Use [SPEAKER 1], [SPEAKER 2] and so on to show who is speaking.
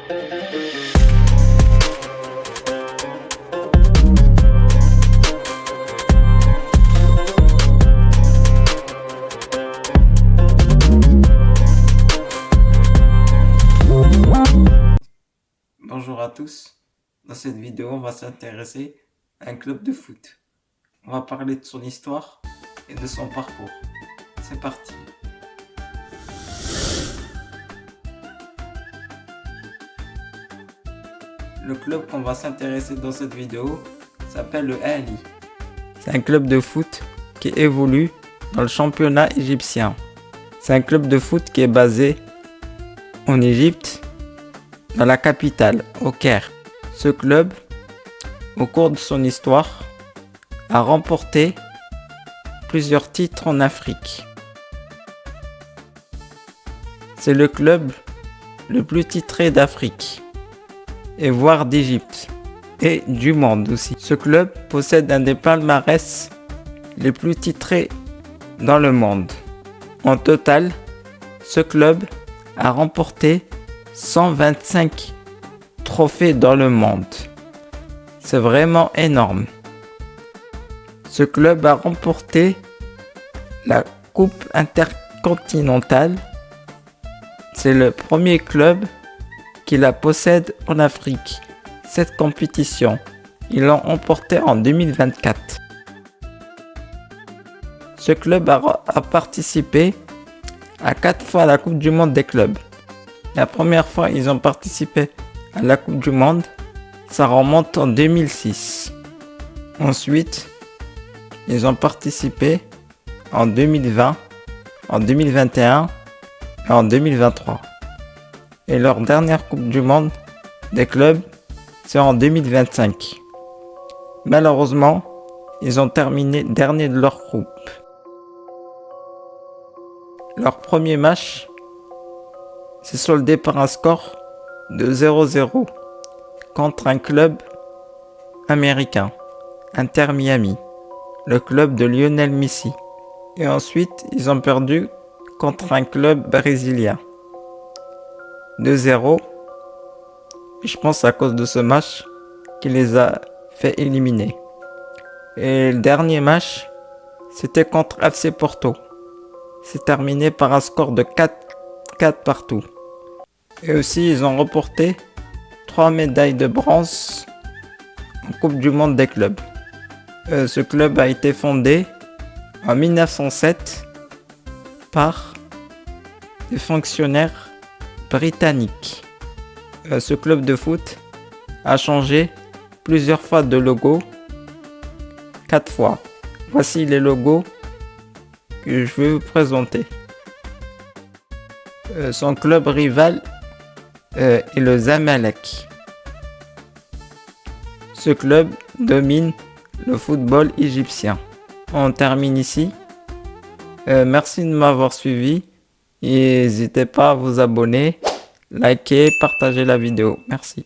[SPEAKER 1] Bonjour à tous, dans cette vidéo on va s'intéresser à un club de foot. On va parler de son histoire et de son parcours. C'est parti. Le club qu'on va s'intéresser dans cette vidéo s'appelle le Ahly. C'est un club de foot qui évolue dans le championnat égyptien. C'est un club de foot qui est basé en Égypte, dans la capitale, au Caire. Ce club, au cours de son histoire, a remporté plusieurs titres en Afrique. C'est le club le plus titré d'Afrique, et voire d'Égypte, et du monde aussi. Ce club possède un des palmarès les plus titrés dans le monde. En total, ce club a remporté 125 trophées dans le monde. C'est vraiment énorme. Ce club a remporté la Coupe intercontinentale. C'est le premier club qui la possède en Afrique. Cette compétition, ils l'ont remportée en 2024. Ce club a participé à 4 fois à la Coupe du Monde des clubs. La première fois ils ont participé à la Coupe du Monde, ça remonte en 2006. Ensuite, ils ont participé en 2020, en 2021 et en 2023. Et leur dernière Coupe du Monde des clubs, c'est en 2025. Malheureusement, ils ont terminé dernier de leur groupe. Leur premier match s'est soldé par un score de 0-0 contre un club américain, Inter Miami, le club de Lionel Messi. Et ensuite, ils ont perdu contre un club brésilien, 2-0. Et je pense à cause de ce match qui les a fait éliminer. Et le dernier match, c'était contre FC Porto. C'est terminé par un score de 4 partout. Et aussi, ils ont remporté 3 médailles de bronze en Coupe du Monde des clubs. Ce club a été fondé en 1907 par des fonctionnaires britanniques. Ce club de foot a changé plusieurs fois de logo, 4 fois. Voici les logos que je vais vous présenter. Son club rival est le Zamalek. Ce club domine le football égyptien. On termine ici. Merci de m'avoir suivi. N'hésitez pas à vous abonner, liker, partager la vidéo. Merci.